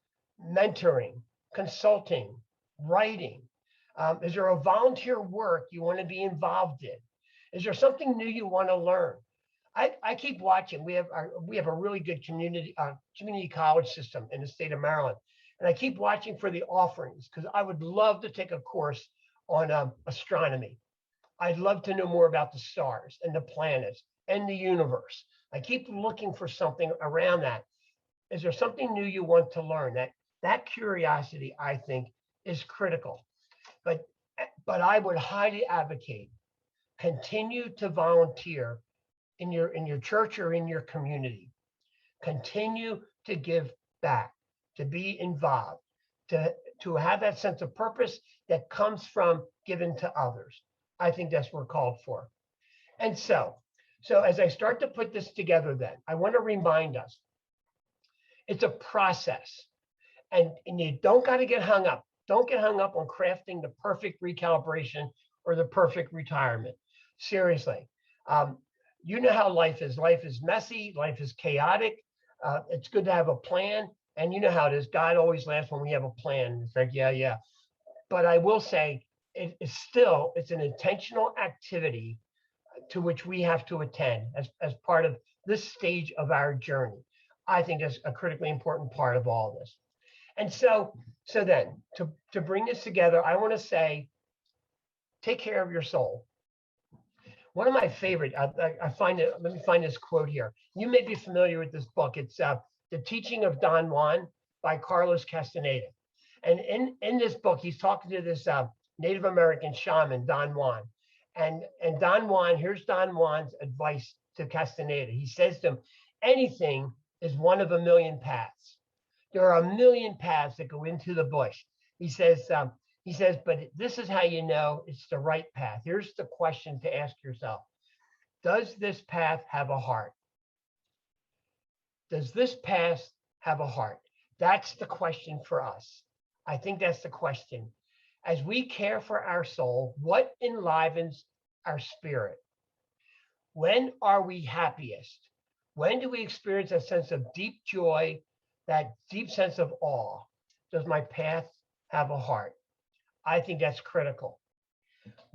mentoring, consulting, writing? Is there a volunteer work you want to be involved in? Is there something new you want to learn? I keep watching. We have a really good community college system in the state of Maryland, and I keep watching for the offerings because I would love to take a course on astronomy. I'd love to know more about the stars and the planets and the universe. I keep looking for something around that. Is there something new you want to learn? That curiosity, I think, is critical. But I would highly advocate continue to volunteer in your church or in your community. Continue to give back, to be involved, to have that sense of purpose that comes from giving to others. I think that's what we're called for. And so as I start to put this together, then I want to remind us, it's a process, and you don't got to get hung up. Don't get hung up on crafting the perfect recalibration or the perfect retirement. Seriously, you know how life is. Life is messy. Life is chaotic. It's good to have a plan, and you know how it is. God always laughs when we have a plan. It's like, yeah. But I will say, it's an intentional activity to which we have to attend as part of this stage of our journey. I think that's a critically important part of all this. And so then to bring this together, I want to say, take care of your soul. One of my favorite, I find it, let me find this quote here. You may be familiar with this book. It's The Teaching of Don Juan by Carlos Castaneda. And in this book, he's talking to this Native American shaman, Don Juan. And Don Juan, here's Don Juan's advice to Castaneda. He says to him, anything is one of a million paths. There are a million paths that go into the bush. He says, but this is how you know it's the right path. Here's the question to ask yourself. Does this path have a heart? Does this path have a heart? That's the question for us. I think that's the question. As we care for our soul, what enlivens our spirit? When are we happiest? When do we experience a sense of deep joy, that deep sense of awe? Does my path have a heart? I think that's critical.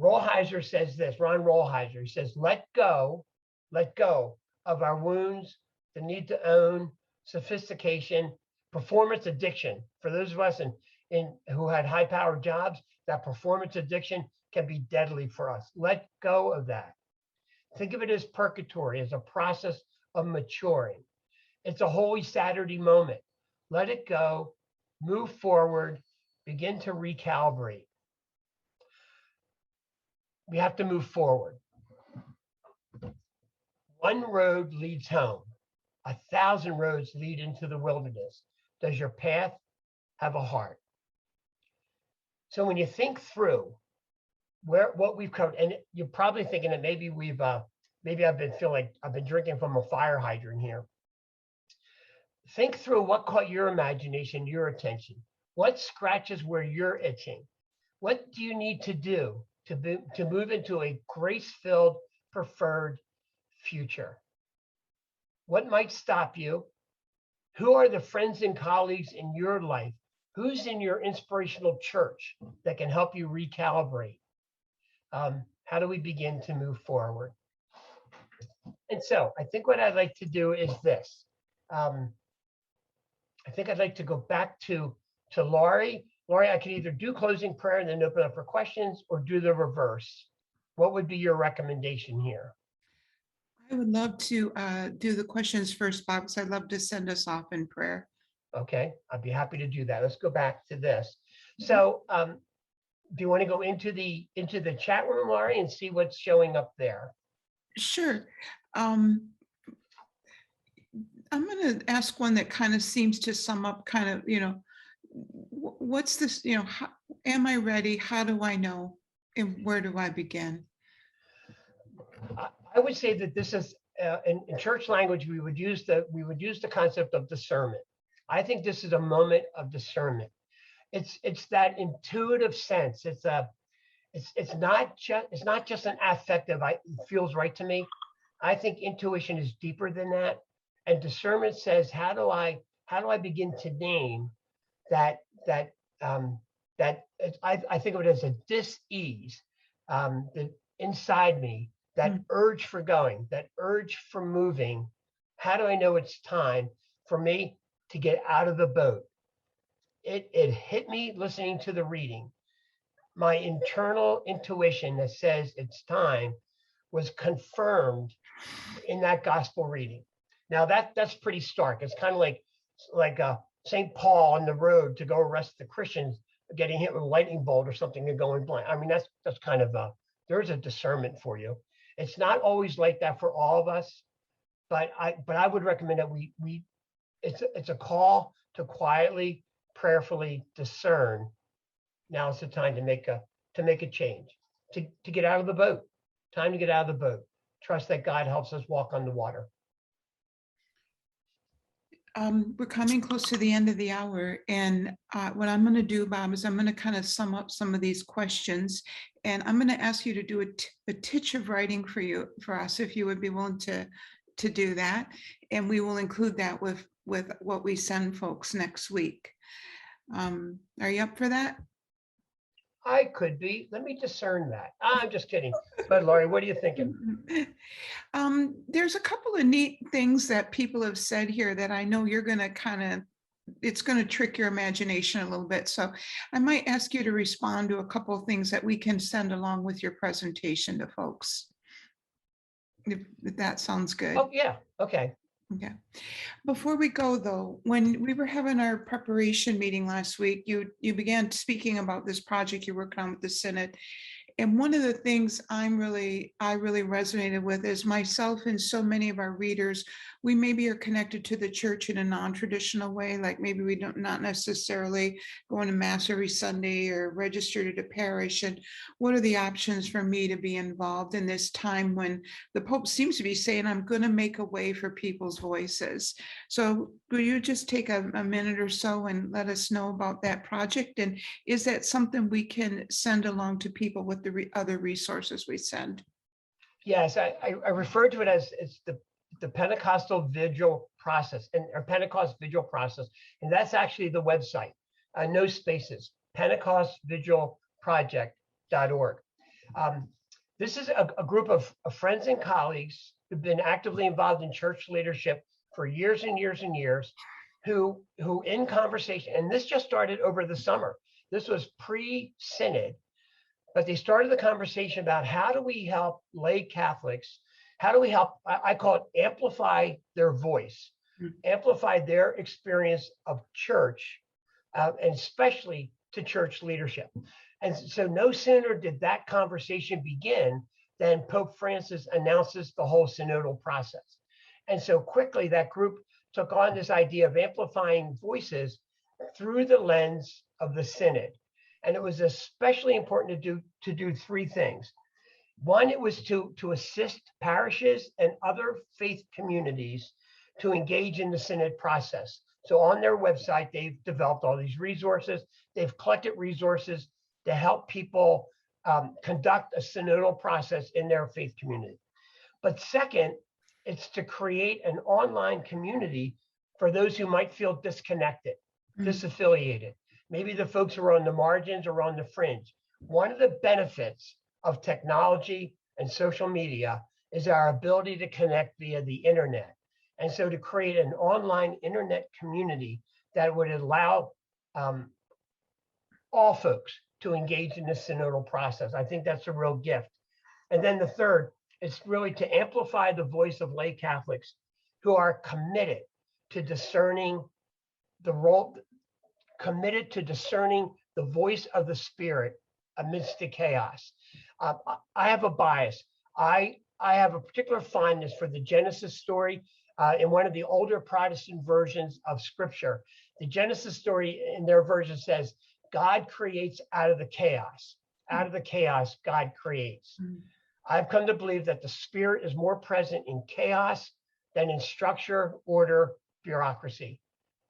Rolheiser says this, Ron Rolheiser, he says, let go of our wounds, the need to own, sophistication, performance addiction. For those of us who had high-powered jobs, that performance addiction can be deadly for us. Let go of that. Think of it as purgatory, as a process of maturing. It's a holy Saturday moment. Let it go, move forward, begin to recalibrate. We have to move forward. One road leads home. 1,000 roads lead into the wilderness. Does your path have a heart? So when you think through what we've covered, and you're probably thinking that maybe I've been drinking from a fire hydrant here. Think through what caught your imagination, your attention. What scratches where you're itching? What do you need to do to move into a grace-filled, preferred future? What might stop you? Who are the friends and colleagues in your life? Who's in your inspirational church that can help you recalibrate? How do we begin to move forward? And so I think what I'd like to do is this. I think I'd like to go back to Laurie. Laurie, I can either do closing prayer and then open up for questions, or do the reverse. What would be your recommendation here? I would love to do the questions first, Bob, because I'd love to send us off in prayer. Okay, I'd be happy to do that. Let's go back to this. So do you want to go into the chat room, Laurie, and see what's showing up there? Sure. I'm going to ask one that kind of seems to sum up kind of, what's this, how, am I ready? How do I know? And where do I begin? I would say that this is in church language, we would use the concept of discernment. I think this is a moment of discernment. It's that intuitive sense. It's not just an affective. It feels right to me. I think intuition is deeper than that, and discernment says, how do I begin to name that I think of it as a dis-ease that inside me, that urge for going, that urge for moving. How do I know it's time for me to get out of the boat? It hit me listening to the reading. My internal intuition that says it's time was confirmed in that gospel reading. Now that's pretty stark. It's kind of like St. Paul on the road to go arrest the Christians, getting hit with a lightning bolt or something and going blind. I mean, that's kind of there's a discernment for you. It's not always like that for all of us, but I would recommend that it's a call to quietly, prayerfully discern. Now it's the time to make a change, to get out of the boat. Time to get out of the boat. Trust that God helps us walk on the water. We're coming close to the end of the hour, and what I'm going to do, Bob, is I'm going to kind of sum up some of these questions, and I'm going to ask you to do a titch of writing for us, if you would be willing to do that, and we will include that with what we send folks next week. Are you up for that? I could be. Let me discern that. I'm just kidding. But Laurie, what are you thinking? There's a couple of neat things that people have said here that I know you're going to it's going to trick your imagination a little bit. So I might ask you to respond to a couple of things that we can send along with your presentation to folks. If that sounds good. Oh, yeah. Okay. Okay. Before we go, though, when we were having our preparation meeting last week, you began speaking about this project you're working on with the Synod. And one of the things I really resonated with is myself and so many of our readers, we maybe are connected to the church in a non-traditional way, like maybe we not necessarily going to mass every Sunday or registered at a parish. And what are the options for me to be involved in this time when the Pope seems to be saying, I'm going to make a way for people's voices. So will you just take a minute or so and let us know about that project? And is that something we can send along to people with the other resources we send? Yes, I refer to it as it's the Pentecostal Vigil process or Pentecost Vigil process. And that's actually the website, no spaces, PentecostVigilProject.org. This is a group of friends and colleagues who've been actively involved in church leadership for years and years and years, who in conversation, and this just started over the summer. This was pre-synod, but they started the conversation about how do we help lay Catholics, how do we help, I call it amplify their voice, amplify their experience of church, and especially to church leadership. And so no sooner did that conversation begin than Pope Francis announces the whole synodal process. And so quickly that group took on this idea of amplifying voices through the lens of the Synod. And it was especially important to do three things. One, it was to assist parishes and other faith communities to engage in the Synod process. So on their website, they've developed all these resources. They've collected resources to help people conduct a synodal process in their faith community. But second, it's to create an online community for those who might feel disconnected, disaffiliated. Maybe the folks who are on the margins or on the fringe. One of the benefits of technology and social media is our ability to connect via the internet. And so to create an online internet community that would allow all folks to engage in this synodal process, I think that's a real gift. And then the third, it's really to amplify the voice of lay Catholics who are committed to discerning the role, committed to discerning the voice of the Spirit amidst the chaos. I have a bias. I have a particular fondness for the Genesis story in one of the older Protestant versions of Scripture. The Genesis story in their version says, God creates out of the chaos. Out of the chaos, God creates. I've come to believe that the Spirit is more present in chaos than in structure, order, bureaucracy.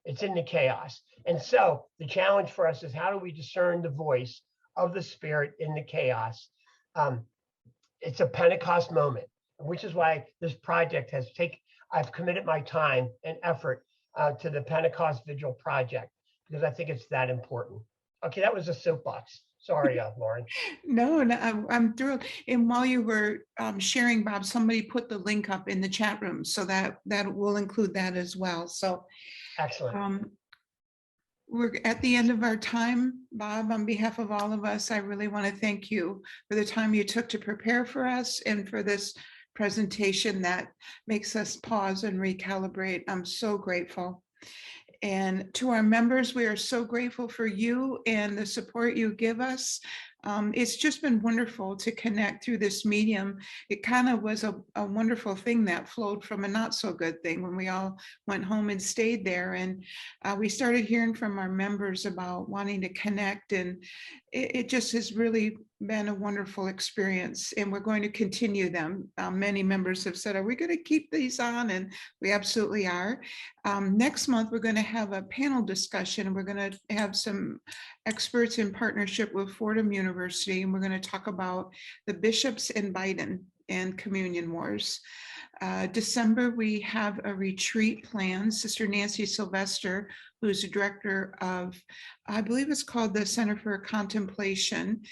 It's in the chaos. And so the challenge for us is, how do we discern the voice of the Spirit in the chaos? It's a Pentecost moment, which is why this project I've committed my time and effort to the Pentecost Vigil project, because I think it's that important. Okay, that was a soapbox. Sorry, Lauren. No, I'm thrilled. And while you were sharing, Bob, somebody put the link up in the chat room, so that will include that as well. So excellent. We're at the end of our time. Bob, on behalf of all of us, I really want to thank you for the time you took to prepare for us and for this presentation that makes us pause and recalibrate. I'm so grateful. And to our members, we are so grateful for you and the support you give us. It's just been wonderful to connect through this medium. It kind of was a wonderful thing that flowed from a not so good thing when we all went home and stayed there. And we started hearing from our members about wanting to connect, and it just has really been a wonderful experience, and we're going to continue them. Many members have said, are we going to keep these on? And we absolutely are. Next month, we're going to have a panel discussion, and we're going to have some experts in partnership with Fordham University, and we're going to talk about the bishops in Biden and communion wars. December, we have a retreat planned. Sister Nancy Sylvester, who's the director of, I believe it's called the Center for Contemplation.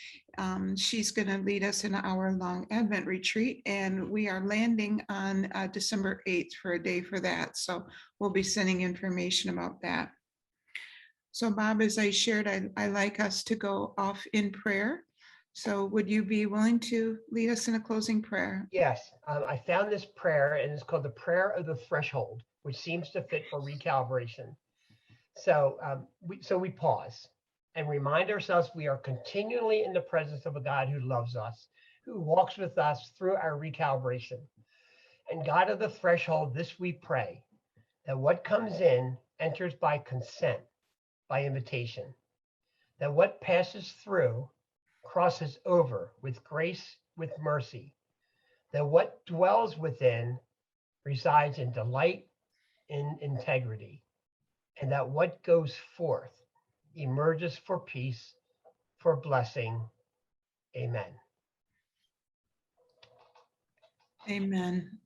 She's going to lead us in an hour-long Advent retreat, and we are landing on December 8th for a day for that. So we'll be sending information about that. So Bob, as I shared, I like us to go off in prayer. So would you be willing to lead us in a closing prayer? Yes, I found this prayer, and it's called the Prayer of the Threshold, which seems to fit for recalibration. So we pause and remind ourselves we are continually in the presence of a God who loves us, who walks with us through our recalibration. And God of the threshold, this we pray, that what comes in enters by consent, by invitation, that what passes through crosses over with grace, with mercy, that what dwells within resides in delight, in integrity, and that what goes forth emerges for peace, for blessing. Amen. Amen.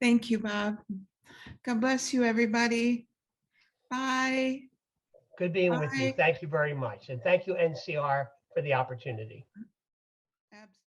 Thank you, Bob. God bless you, everybody. Bye. Good being with you. Thank you very much. And thank you, NCR, for the opportunity. Absolutely.